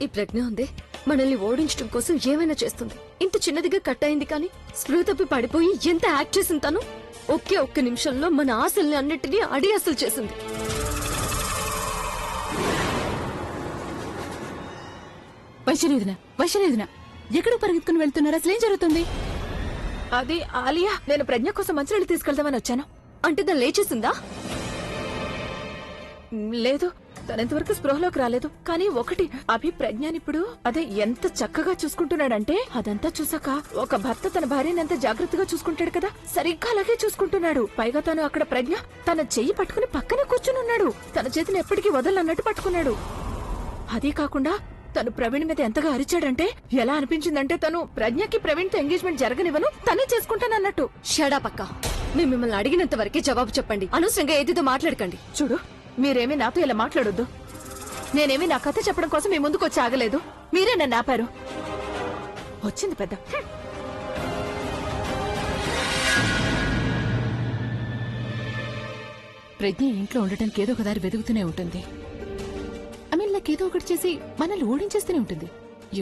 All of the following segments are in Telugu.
ఈ ప్రజ్ఞ ఉంది మనల్ని ఓడించడం కోసం ఏమైనా చేస్తుంది. ఇంత చిన్నదిగా కట్ అయింది కానీ స్పృహ తప్పి పడిపోయి ఎంత యాక్ట్ చేసింది తను. ఒక్క నిమిషంలో మన ఆశల్ని అన్నిటినీ అడియాసలు చేసింది. వైశలేదిన ఎక్కడికి పరిగెత్తుకుని వెళ్తున్నారు? అసలు ఏం జరుగుతుంది? అది ఆలియా, నేను ప్రజ్ఞ కోసం మంచినీళ్ళు తీసుకెళ్దామని వచ్చాను. అంటే దాన్ని లేచేసిందా? లేదు, తనంతవరకు స్పృహలోకి రాలేదు. కానీ ఒకటి, అభి ప్రజ్ఞనిప్పుడు అదే ఎంత చక్కగా చూసుకుంటున్నాడంటే అదంతా చూసాక ఒక భర్త తన భార్యని ఎంత జాగ్రత్తగా చూసుకుంటాడు కదా, సరిగ్గా అలాగే చూసుకుంటున్నాడు. పైగా తను అక్కడ ప్రజ్ఞ తన చెయ్యి పట్టుకుని పక్కనే కూర్చునున్నాడు. తన చేతిని ఎప్పటికీ వదలన్నట్టు పట్టుకున్నాడు. అదే కాకుండా తను ప్రవీణ్ మీద ఎంతగా అరిచాడంటే ఎలా అనిపించిందంటే తను ప్రజ్ఞకి ప్రవీణ్ తో ఎంగేజ్మెంట్ జరగనివ్వను, తనే చేసుకుంటానన్నట్టు. షడా పక్క, మేము మిమ్మల్ని అడిగినంత వరకే జవాబు చెప్పండి. అనవసరంగా ఏదేదో మాట్లాడకండి. చూడు, మీరేమీ నాతో ఇలా మాట్లాడొద్దు. నేనేమీ నా కథ చెప్పడం కోసం మీ ముందుకు వచ్చి ఆగలేదు. మీరే నన్ను ఆపారు. వచ్చింది పెద్ద. ప్రజ్ఞ ఇంట్లో ఉండటానికి ఏదో ఒక దారి వెతుకుతూనే ఉంటుంది. ఏదో ఒకటి చేసి మనల్ని ఓడించేస్తూనే ఉంటుంది.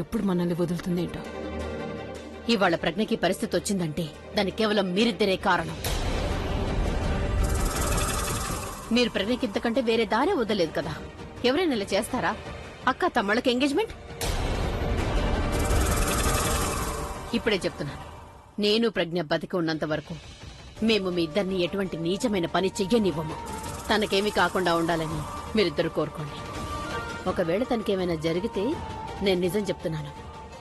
ఎప్పుడు మనల్ని వదులుతుందేంటో. ఇవాళ ప్రజ్ఞకి పరిస్థితి వచ్చిందంటే దానికి కేవలం మీరిద్దరే కారణం. మీరు ప్రజ్ఞకి ఇంతకంటే వేరే దారే వదలలేదు కదా. ఎవరైనా ఇలా చేస్తారా? అక్క తమ్ముళ్ళకి ఎంగేజ్మెంట్? ఇప్పుడే చెప్తున్నాను, నేను ప్రజ్ఞ బతికి ఉన్నంత వరకు మేము మీ ఇద్దరిని ఎటువంటి నీచమైన పని చెయ్యనివ్వము. తనకేమీ కాకుండా ఉండాలని మీరిద్దరు కోరుకోండి. ఒకవేళ తనకేమైనా జరిగితే నేను నిజం చెప్తున్నాను,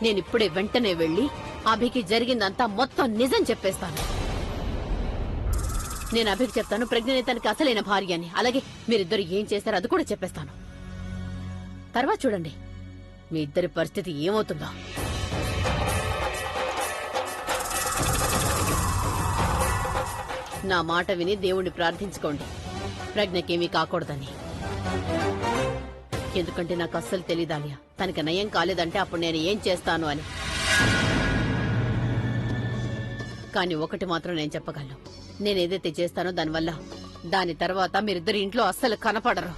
నేనిప్పుడే వెంటనే వెళ్లి అభికి జరిగిందంతా మొత్తం నిజం చెప్పేస్తాను. నేను అభికి చెప్తాను ప్రజ్ఞనే తనకి అసలైన భార్య అని. అలాగే మీరిద్దరు ఏం చేస్తారో అది కూడా చెప్పేస్తాను. తర్వాత చూడండి మీ ఇద్దరి పరిస్థితి ఏమవుతుందో. నా మాట విని దేవుణ్ణి ప్రార్థించుకోండి ప్రజ్ఞకేమీ కాకూడదని. ఎందుకంటే నాకు అస్సలు తెలీదాలియా, తనకి నయం కాలేదంటే అప్పుడు నేను ఏం చేస్తాను అని. కానీ ఒకటి మాత్రం నేను చెప్పగలను, నేనేదైతే చేస్తానో దానివల్ల దాని తర్వాత మీరిద్దరు ఇంట్లో అస్సలు కనపడరు.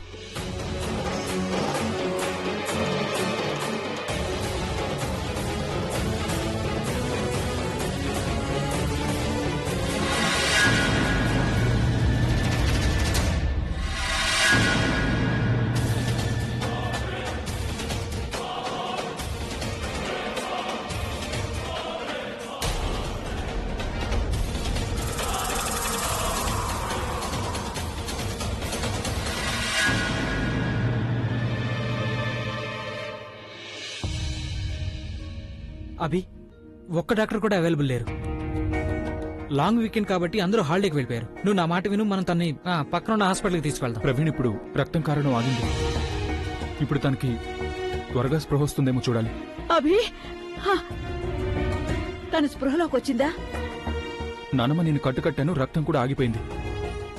అభి, ఒక్క డాక్టర్ కూడా అవైలబుల్ లేరు. లాంగ్ వీకెండ్ కాబట్టి అందరూ హాలిడేకి వెళ్ళిపోయారు. నువ్వు నా మాట విను, మనం తనని పక్కన ఉన్న హాస్పిటల్కి తీసుకెళ్దాం. ప్రవీణ్ ఇప్పుడు రక్తం కారణం ఆగింది. ఇప్పుడు తనకి త్వరగా స్పృహ వస్తుందేమో చూడాలి. అభి, తన స్పృహలోకి వచ్చిందా? నానమ్మ నేను కట్టుకట్టాను, రక్తం కూడా ఆగిపోయింది.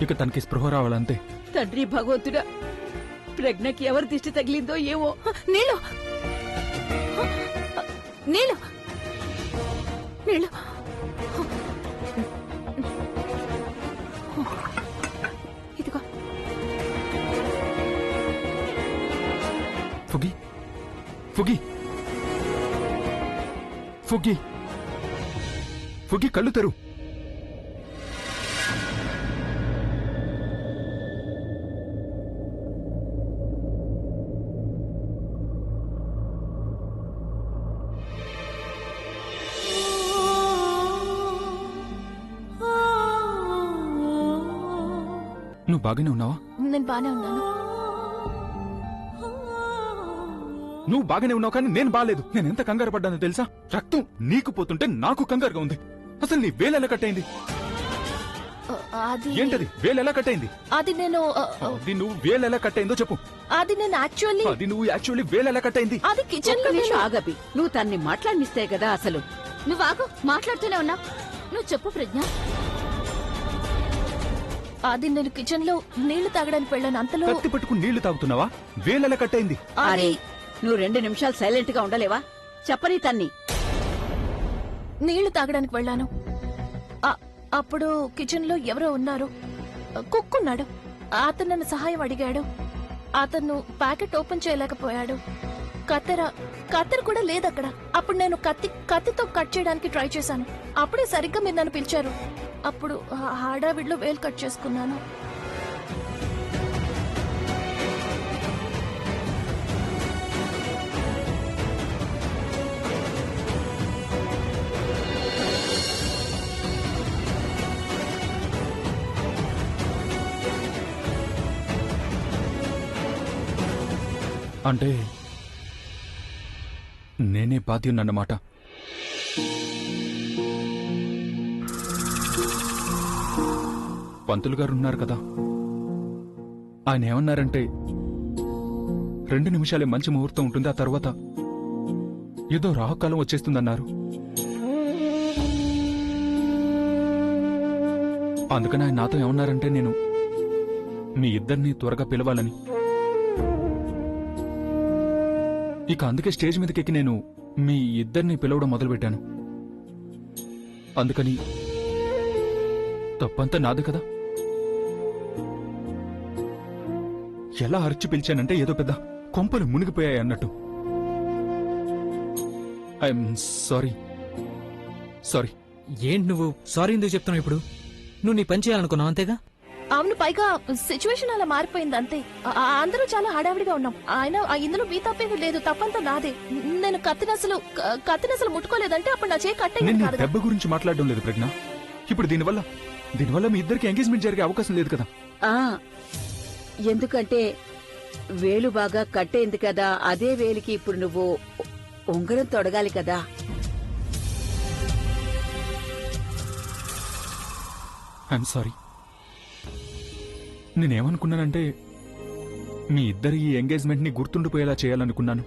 ఇక తనకి స్పృహ రావాలంతే. తండ్రి భగవంతుడా, ప్రజ్ఞకి ఎవరి దిష్టి తగిలిందో ఏమో. నీళ్ళు నీళ్ళు నీళ్ళు ఇదిగో. ఫుగి ఫుగి ఫుగి ఫుగి కళ్ళు తెరు. నువ్వు బాగానే ఉన్నావా? నేను బానే ఉన్నాను. నువ్వు బాగానే ఉన్నావు కానీ నేను బాలేదు. నేను ఎంత కంగారు పడ్డానో తెలుసా? రక్తం నీకు పోతుంటే నాకు కంగారుగా ఉంది. అసలు నీ వేలు ఎలా కట్టయింది? ఏంటది? వేలు ఎలా కట్టయింది? అది నేను అది నువ్వు వేలు ఎలా కట్టయిందో చెప్పు. అది నేను యాక్చువల్లీ వేలు ఎలా కట్టయింది? అది కిచెన్ లో ఆగబి, నువ్వు తన్ని మాట్లాడినిస్తే కదా. అసలు నువ్వు ఆగు, మాట్లాడుతూనే ఉన్నావు. నువ్వు చెప్పు ప్రజ్ఞ. అది నేను కిచెన్ లో నీళ్లు తాగడానికి వెళ్ళాను. అంతలో కత్తి పట్టుకుని నీళ్లు తాగుతున్నావా? వేలు ఎలా కట్టయింది? అరే, నువ్వు 2 నిమిషాలు సైలెంట్ గా ఉండలేవా? చెప్పని తన్ని. నీళ్లు తాగడానికి వెళ్ళాను. అప్పుడు కిచెన్ లో ఎవరో ఉన్నారు. కుక్కున్నాడు. అతను నన్ను సహాయం అడిగాడు. అతను ప్యాకెట్ ఓపెన్ చేయలేకపోయాడు. కత్తెర కూడా లేదు అక్కడ. అప్పుడు నేను కత్తితో కట్ చేయడానికి ట్రై చేశాను. అప్పుడే సరిగ్గా మీరు నన్ను పిలిచారు. అప్పుడు హడావిడిలో వేలు కట్ చేసుకున్నాను. అంటే నేనే బాధ్యున్నమాట. పంతులు గారు ఉన్నారు కదా, ఆయన ఏమన్నారంటే 2 నిమిషాలే మంచి ముహూర్తం ఉంటుంది, ఆ తర్వాత ఏదో రాహుకాలం వచ్చేస్తుందన్నారు. అందుకని ఆయన నాతో ఏమన్నారంటే నేను మీ ఇద్దరిని త్వరగా పిలవాలని. ఇక అందుకే స్టేజ్ మీదకెక్కి నేను మీ ఇద్దరిని పిలవడం మొదలుపెట్టాను. అందుకని తప్పంతా నాది కదా. ఎలా అరిచి పిలిచానంటే ఏదో పెద్ద కొంపలు మునిగిపోయాయి అన్నట్టు. I'm sorry. ఏంటి నువ్వు సారీ ఎందుకు చెప్తున్నావు ఇప్పుడు? నువ్వు నీ పని చేయాలనుకున్నావు అంతేగా? అవును, పైగా సిచ్యువేషన్ అలా మారిపోయింది అంతే. అందరూ చాలా హడావిడిగా ఉన్నాం. ఆయన ఇందులో మీ తప్పేది లేదు, తప్పంతా నాదే. నేను కత్తినసలు ముట్టుకోలేదంటే అప్పుడు నా చేయి కట్టేది నేను నీ కాదు. దెబ్బ గురించి మాట్లాడడం లేదు ప్రజ్ఞ. ఇప్పుడు దీనివల్ల మీ ఇద్దరికి ఎంగేజ్మెంట్ జరిగే అవకాశం లేదు కదా. ఎందుకంటే వేలు బాగా కట్టేంది కదా, అదే వేలికి ఇప్పుడు నువ్వు ఉంగరం తొడగాలి కదా. I'm sorry. నేనేమనుకున్నానంటే మీ ఇద్దరి ఈ ఎంగేజ్మెంట్ ని గుర్తుండిపోయేలా చేయాలనుకున్నాను.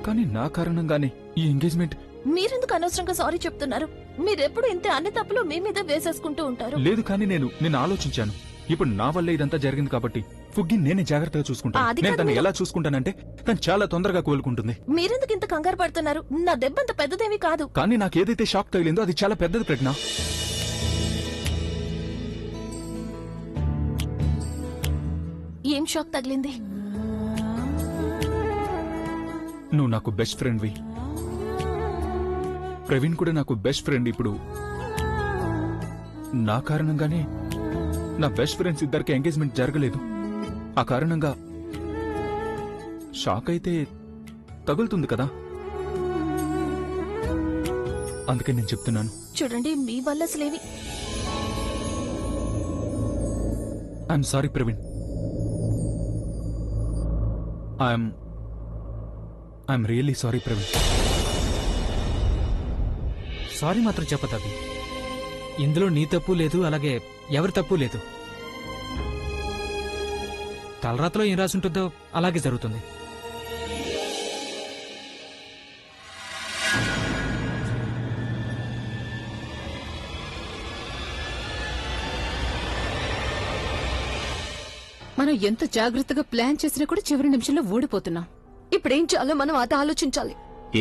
కానీ నా కారణంగానే ఈ ఎంగేజ్మెంట్. మీరెందుకు అనవసరంగా సారీ చెప్తున్నారు? మీరెప్పుడు ఇంతే అన్ని తప్పులు మీ మీద వేసేసుకుంటూ ఉంటారు. లేదు, కానీ నేను ఆలోచించాను. ఇప్పుడు నా వల్ల ఇదంతా జరిగింది కాబట్టి ఫుగ్గి నేనే జాగ్రత్తగా చూసుకుంటాను. అది నేను కాదు తను మీరు- ఎలా చూసుకుంటానంటే తను చాలా తొందరగా కోలుకుంటుంది. మీరెందుకు ఇంత కంగారు పడుతున్నారు? నా దెబ్బ అంత పెద్దదేమీ కాదు. కానీ నాకేదైతే షాక్ తగిలిందో అది చాలా పెద్దది ప్రజ్ఞ. ఏం షాక్ తగిలింది? నువ్వు నాకు బెస్ట్ ఫ్రెండ్వి. ప్రవీణ్ కూడా నాకు బెస్ట్ ఫ్రెండ్. ఇప్పుడు నా కారణంగానే నా బెస్ట్ ఫ్రెండ్స్ ఇద్దరికి ఎంగేజ్మెంట్ జరగలేదు. ఆ కారణంగా షాక్ అయితే తగులుతుంది కదా. అందుకే నేను చెప్తున్నాను. చూడండి, మీ వల్ల అసలేవి. I'm sorry Praveen. I'm really sorry Praveen. Sorry మాత్రం చెప్పదు. ఇందులో నీ తప్పు లేదు, అలాగే ఎవరి తప్పు లేదు. తలరాతలో ఏం రాసుంటుందో అలాగే జరుగుతుంది. మనం ఎంత జాగ్రత్తగా ప్లాన్ చేసినా కూడా చివరి నిమిషంలో ఓడిపోతున్నాం. ఇప్పుడేం చేయాలో మనం అది ఆలోచించాలి.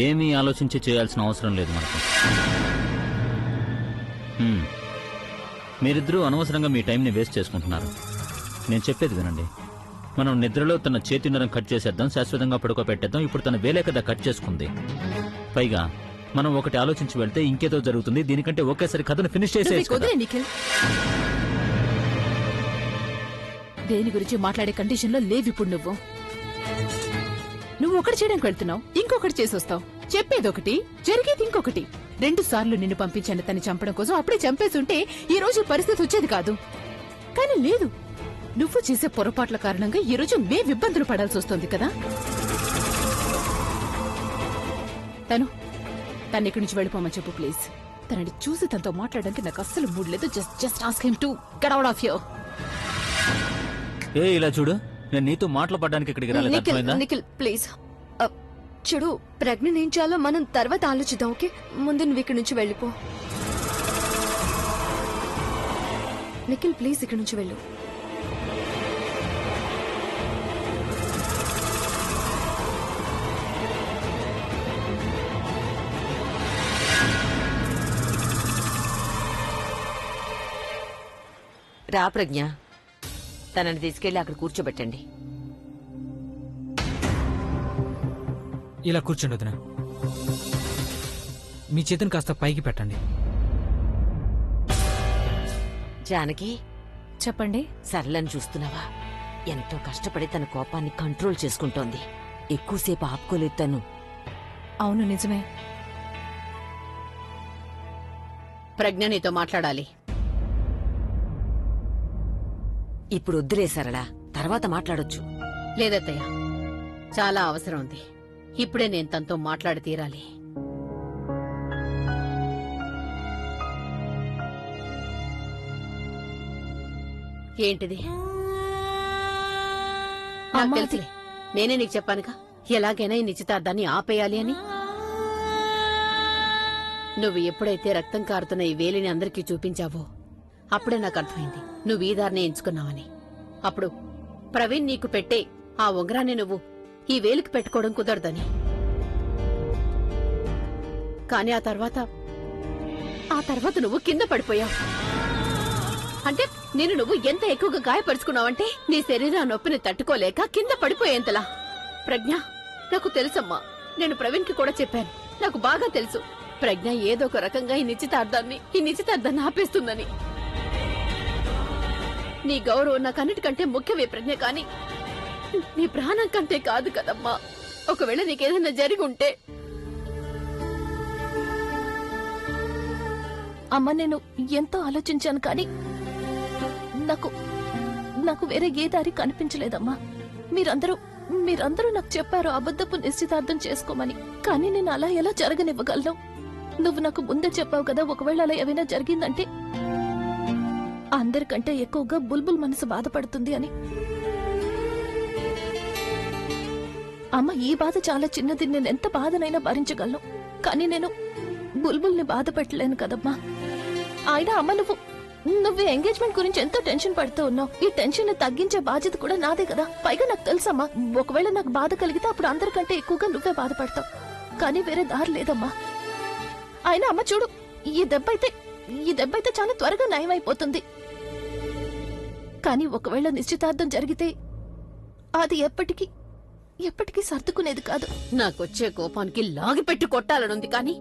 ఏమీ ఆలోచించి చేయాల్సిన అవసరం లేదు మనకు. మీరిద్దరూ అనవసరంగా మీ టైంని వేస్ట్ చేసుకుంటున్నారు. నేను చెప్పేది వినండి. మనం నిద్రలో తన చేతిన్నరం కట్ చేసేద్దాం, శాశ్వతంగా పడుకోబెట్టేద్దాం. ఇప్పుడు తన వేలే కదా కట్ చేసుకుంది. పైగా మనం ఒకటి ఆలోచించి వెళ్తే ఇంకేదో జరుగుతుంది. దీనికంటే ఒకేసారి కథను ఫినిష్ చేసేయచ్చు కదా. కుదిరే నిఖిల్, దేని గురించి మాట్లాడే కండిషన్ లో లేవు ఇప్పుడు. నువ్వు ఒకటి చేయడానికి వెళ్తున్నావు, ఇంకొకటి చేసొస్తావు. చెప్పేది ఒకటి, జరిగేది ఇంకొకటి. 2 సార్లు నిన్ను పంపించాను తను చంపడం కోసం. అప్పుడే చంపేస్తుంటే ఈ రోజు పరిస్థితి వచ్చేది కాదు. కానీ లేదు, నువ్వు చేసే పొరపాట్ల కారణంగా ఈ రోజు మేము ఇబ్బందులు పడాల్సి వస్తుంది కదా. తను ఇక్కడి నుంచి వెళ్ళిపోమని చెప్పు ప్లీజ్. తనని చూసి తనతో మాట్లాడడానికి నాకు అస్సలు మూడ్ లేదు. Just ask him to get out of here. ఇలా చూడు, నేను నీతో మాట్లాడడానికి ఇక్కడికి రాలేదు, అర్థమైందా? నిఖిల్ ప్లీజ్. చూడు, ప్రజ్ఞ ఏం చేయాలో మనం తర్వాత ఆలోచిద్దాం. ఓకే, ముందు నువ్వు ఇక్కడి నుంచి వెళ్ళిపో. నిఖిల్ ప్లీజ్ ఇక్కడి నుంచి వెళ్ళు. రా ప్రజ్ఞ, తనని తీసుకెళ్లి అక్కడ కూర్చోబెట్టండి. ఇలా కూర్చోండి వదిన. మీ చేతిని కాస్త పైకి పెట్టండి. జానకి, చెప్పండి. సరళని చూస్తున్నావా? ఎంతో కష్టపడి తన కోపాన్ని కంట్రోల్ చేసుకుంటోంది. ఎక్కువసేపు ఆపుకోలేదు తను. అవును, నిజమే. ప్రజ్ఞ నీతో మాట్లాడాలి. ఇప్పుడు వద్దులే సరళ, తర్వాత మాట్లాడొచ్చు. లేదత్తయ్య, చాలా అవసరం ఉంది. ఇప్పుడే నేను తనతో మాట్లాడి తీరాలి. ఏంటిది? నాకు అమ్మా, తెలుసులే. నేనే నీకు చెప్పానుగా ఎలాగైనా ఈ నిశ్చితార్థాన్ని ఆపేయాలి అని. నువ్వు ఎప్పుడైతే రక్తం కారుతున్న ఈ వేలిని అందరికీ చూపించావో అప్పుడే నాకు అర్థమైంది నువ్వు ఈ దారిని ఎంచుకున్నావని. అప్పుడు ప్రవీణ్ నీకు పెట్టే ఆ ఉంగరాన్ని నువ్వు ఈ వేలికి పెట్టుకోవడం కుదరదని. కాని ఆ తర్వాత నువ్వు కింద పడిపోయావు. అంటే నేను నువ్వు ఎంత ఎక్కువగా గాయపరుచుకున్నావంటే నీ శరీరం నొప్పిని తట్టుకోలేక కింద పడిపోయేంతలా. ప్రజ్ఞ, నాకు తెలుసమ్మా. నేను ప్రవీణ్ కి కూడా చెప్పాను. నాకు బాగా తెలుసు ప్రజ్ఞ ఏదో ఒక రకంగా ఈ నిశ్చితార్థాన్ని ఆపేస్తుందని. నీ గౌరవం నాకు అన్నిటికంటే ముఖ్యమే ప్రజ్ఞ, కాని నీ ప్రాణం కంటే కాదు కదమ్మా. ఒకవేళ నీకేదైనా జరిగి ఉంటే. అమ్మ, నేను ఎంతో ఆలోచించాను కానీ నాకు వేరే ఏ దారి కనిపించలేదమ్మా. మీరందరూ నాకు చెప్పారు అబద్ధపు నిశ్చితార్థం చేసుకోమని. కానీ నేను అలా ఎలా జరగనివ్వగలను? నువ్వు నాకు ముందే చెప్పావు కదా, ఒకవేళ అలా ఏమైనా జరిగిందంటే అందరికంటే ఎక్కువగా బుల్బుల్ మనసు బాధపడుతుంది అని. అమ్మ, ఈ బాధ చాలా చిన్నది. నేను ఎంత బాధనైనా భరించగలను. కానీ నేను బుల్బుల్ని బాధ పెట్టలేను కదమ్మా. అయినా అమ్మ, నువ్వు ఎంగేజ్మెంట్ గురించి ఎంతో టెన్షన్ పడుతూ ఉన్నావు. ఈ టెన్షన్ ని తగ్గించే బాధ్యత కూడా నాదే కదా. పైగా నాకు తెలుసమ్మా, ఒకవేళ నాకు బాధ కలిగితే అప్పుడు అందరికంటే ఎక్కువగా నువ్వే బాధపడతావు. కానీ వేరే దారి లేదమ్మా. అయినా అమ్మ చూడు, ఈ దెబ్బ అయితే చాలా త్వరగా నయమైపోతుంది. కానీ ఒకవేళ నిశ్చితార్థం జరిగితే అది ఎప్పటికీ సర్దుకునేది కాదు. నాకొచ్చే కోపానికి లాగిపెట్టి కొట్టాలనుంది కానీ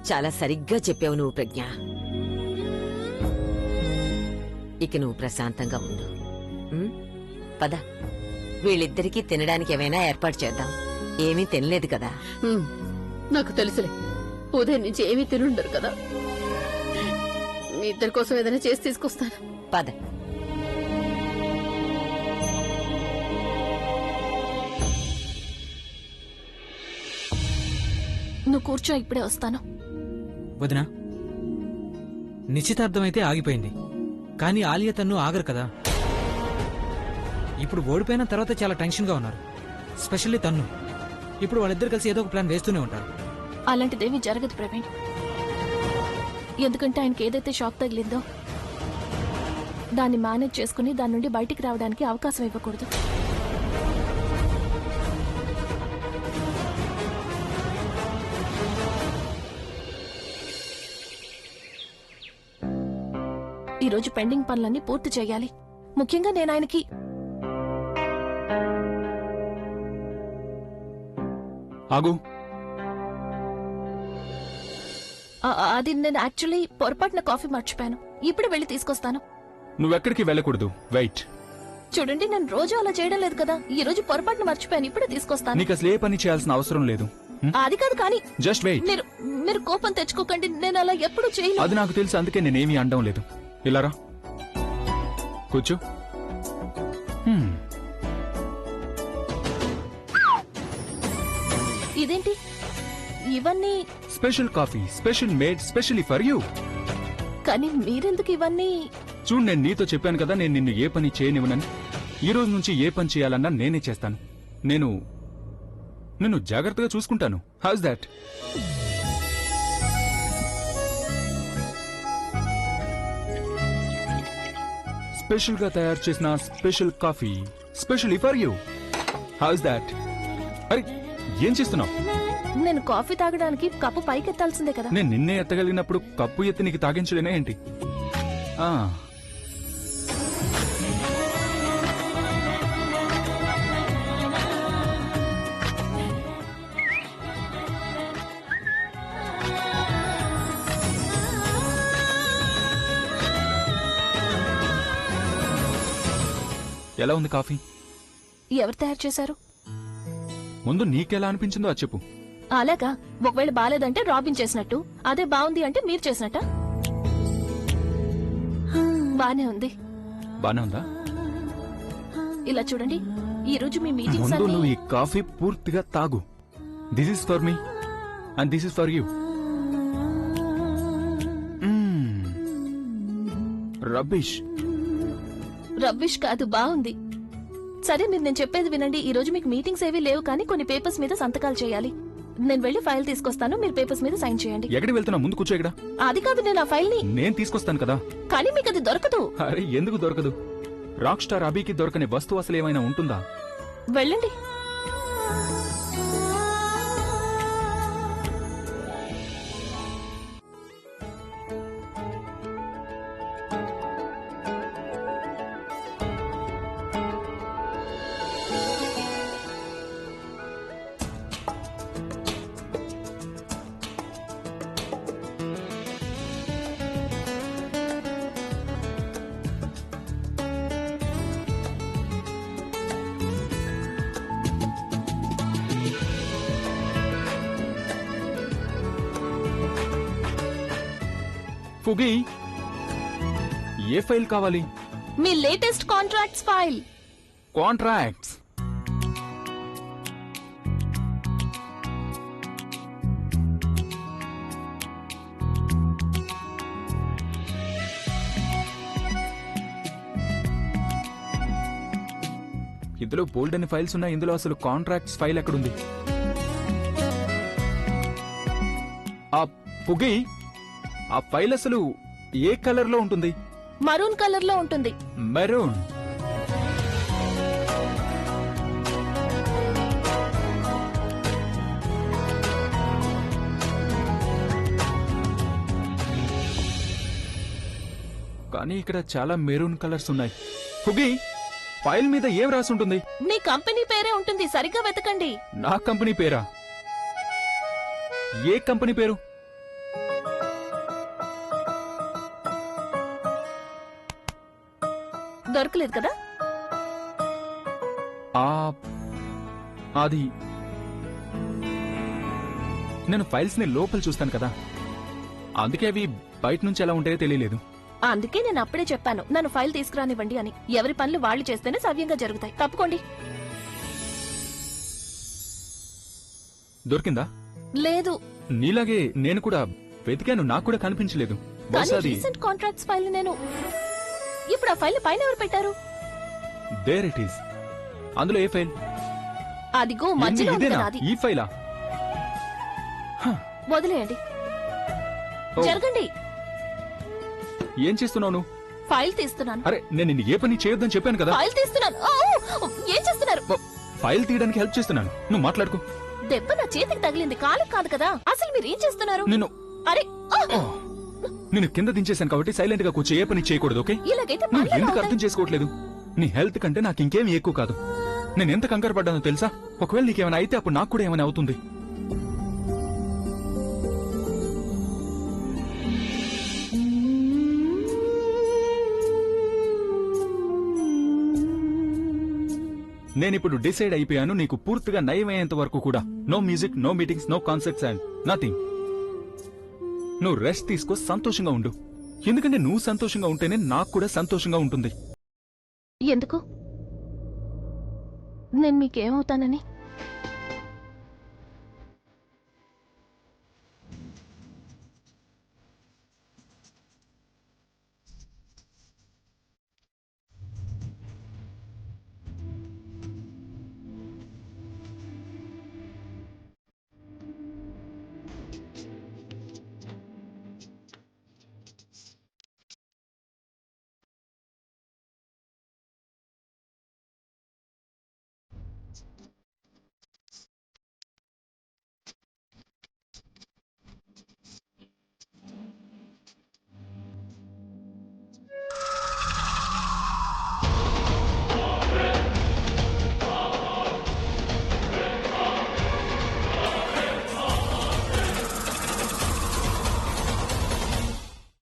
చాలా సరిగ్గా చెప్పావు నువ్వు ప్రజ్ఞ. ఇక నువ్వు ప్రశాంతంగా ఉండు. పద, వీళ్ళిద్దరికీ తినడానికి ఏమైనా ఏర్పాటు చేద్దాం. ఏమీ తినలేదు కదా. నాకు తెలుసులే, ఉదయం నుంచి ఏమీ తినుండరు కదా. మీ ఇద్దరి కోసం ఏదైనా చేసి తీసుకొస్తాను. పద. నువ్వు కూర్చో, ఇప్పుడే వస్తాను. వదినా, నిశ్చితార్థమైతే ఆగిపోయింది. కానీ ఆలియా తన్ను ఆగరు కదా. ఇప్పుడు ఓడిపోయిన తర్వాత చాలా టెన్షన్ గా ఉన్నారు. స్పెషల్లీ తన్ను. ఇప్పుడు వాళ్ళిద్దరు కలిసి ఏదో ఒక ప్లాన్ వేస్తూనే ఉంటారు. అలాంటిదేమీ జరగదు ప్రవీణ్. ఎందుకంటే ఆయనకి ఏదైతే షాక్ తగిలిందో దాన్ని మేనేజ్ చేసుకుని దాని నుండి బయటికి రావడానికి అవకాశం ఇవ్వకూడదు. ఈరోజు పెండింగ్ పనులన్నీ పూర్తి చేయాలి. ముఖ్యంగా నేను ఆయనకి ఆగు. అది నేను యాక్చువల్లీ పొరపాటున కాఫీ మర్చిపోయాను. ఇప్పుడు వెళ్ళి తీసుకొస్తాను. నువ్వెక్కడికి వెళ్ళకూడదు. వెయిట్. చూడండి, నేను రోజు అలా చేయడం లేదు కదా. ఈ రోజు పొరపాటున మర్చిపోయాను. ఇప్పుడే తీసుకొస్తాను. నీకు అసలు ఏ పని చేయాల్సిన అవసరం లేదు. అది కాదు కానీ జస్ట్ వెయిట్. మీరు కోపం తెచ్చుకోకండి. నేను అలా ఎప్పుడు చేయలేదు. అది నాకు తెలుసు, అందుకే నేనేమీ అనడం లేదు. ఇలారా, కూర్చో. ఇదేంటి ఇవన్నీ? Special coffee, special made specially for you. కానీ మీరెందుకు ఇవన్నీ? చూడు, నేను నీతో చెప్పాను కదా, నేను నిన్ను ఏ పని చేయనివ్వనని. ఈ రోజు నుంచి ఏ పని చేయాలన్నా నేనే చేస్తాను. నిన్ను జాగ్రత్తగా చూసుకుంటాను. House that? స్పెషల్ గా తయారు చేసిన special coffee specially for you. House that? అరే, ఏం చేస్తున్నావు? నేను కాఫీ తాగడానికి కప్పు పైకెత్తాల్సిందే కదా. నేను నిన్నే ఎత్తగలిగినప్పుడు కప్పు ఎత్తి నీకు తాగించలేనా ఏంటి? ఎలా ఉంది కాఫీ? ఎవరు తయారు చేశారు? ముందు నీకెలా అనిపించిందో అది చెప్పు. అలాగా? ఒకవేళ బాలేదంటే రాబిన్ చేసినట్టు, అదే బాగుంది అంటే మీరు చేసినట్ట? బానే ఉంది. బానే ఉందా? ఇలా చూడండి, ఈ రోజు మీ మీటింగ్స్ ముందు నువ్వు అన్ని ఈ కాఫీ పూర్తిగా తాగు. This is for me and this is for you. Rubbish. Rubbish కాదు, బాగుంది. సరే, మీరు నేను చెప్పేది వినండి. ఈ రోజు మీకు మీటింగ్స్ ఏవీ లేవు, కానీ కొన్ని పేపర్స్ మీద సంతకాలు చేయాలి. నేను వెళ్ళి ఫైల్ తీసుకొస్తాను, మీరు పేపర్స్ మీద సైన్ చేయండి. ఎక్కడికి వెళ్తున్నా? ముందు కూర్చో ఇక్కడ. అది కాదు, నేను ఆ ఫైల్ ని నేను తీసుకొస్తాను కదా. కానీ మీకు అది దొరకదు. అరే ఎందుకు దొరకదు? రాక్ స్టార్ అభికి దొరకని వస్తువు అసలు ఏమైనా ఉంటుందా? వెళ్ళండి. ఫుగి, ఏ ఫైల్ కావాలి? మీ లేటెస్ట్ కాంట్రాక్ట్స్ ఫైల్. కాంట్రాక్ట్స్. ఇందులో బోల్డ్ అని ఫైల్స్ ఉన్నాయి, ఇందులో అసలు కాంట్రాక్ట్స్ ఫైల్ ఎక్కడుంది? ఆ పుగి, ఆ ఫైల్ అసలు ఏ కలర్ లో ఉంటుంది? మరూన్ కలర్ లో ఉంటుంది. మెరూన్. కానీ ఇక్కడ చాలా మెరూన్ కలర్స్ ఉన్నాయి. పుగి, ఫైల్ మీద ఏం రాసి ఉంటుంది? మీ కంపెనీ పేరే ఉంటుంది, సరిగ్గా వెతకండి. నా కంపెనీ పేరా? ఏ కంపెనీ పేరు? దొరకలేదు కదా? అది నేను ఫైల్స్ ని లోపల చూస్తాను కదా, అందుకే అవి బయట నుంచి ఎలా ఉంటాయో తెలియలేదు. అందుకే నేను అప్పుడే చెప్పాను, నన్ను ఫైల్ తీసుకురానివ్వండి అని. ఎవరి పనులు వాళ్ళు చేస్తేనే సవ్యంగా జరుగుతాయి. తప్పుకోండి. దొరికిందా? లేదు. నీలాగే నేను కూడా వెతికాను, నాకు కూడా కనిపించలేదు. కానీ బహుశా అది రీసెంట్ కాంట్రాక్ట్స్ ఫైల్ నేను ఇప్పుడు ఆ ఫైల్ పైన ఎవరు పెట్టారు? There it is. అందులో ఏ ఫైల్? అదిగో మధ్యలో ఉంది ఇదేనా? కదా అది. ఈ ఫైలా? వదిలేయండి. ఓ. జరగండి. ఏం చేస్తున్నావు నువ్వు? ఫైల్ తీస్తున్నాను. అరే నేను నిన్ను ఏ పని చేయొద్దని చెప్పాను కదా. ఫైల్ తీస్తున్నాను. ఏం చేస్తున్నారు? ఫైల్ తీయడానికి హెల్ప్ చేస్తున్నాను, నువ్వు మాట్లాడుకో. దెబ్బ నా చేతికి తగిలింది, కాలికి కాదు కదా. అసలు మీరు ఏం చేస్తున్నారు? నిన్ను అరే నేను కింద దించేశాను కాబట్టి సైలెంట్ గా కూర్చో, ఏ పని చేయకూడదు. ఓకే? ఇలాగైతే నువ్వు పనులు ఎందుకు అవుతాయి. అర్థం చేసుకోవట్లేదు? నీ హెల్త్ కంటే నాకు ఇంకేమీ ఎక్కువ కాదు. నేను ఎంత కంగారు పడ్డానో తెలుసా? ఒకవేళ నీకేమైనా అయితే అప్పుడు నాకు కూడా ఏమైనా అవుతుంది. నేనిప్పుడు డిసైడ్ అయిపోయాను, నీకు పూర్తిగా నయమయ్యేంత వరకు కూడా no music, no meetings, no concerts and nothing. నువ్వు రెస్ట్ తీసుకో, సంతోషంగా ఉండు. ఎందుకంటే నువ్వు సంతోషంగా ఉంటేనే నాకు కూడా సంతోషంగా ఉంటుంది. ఎందుకు? నేను మీకేమవుతానని?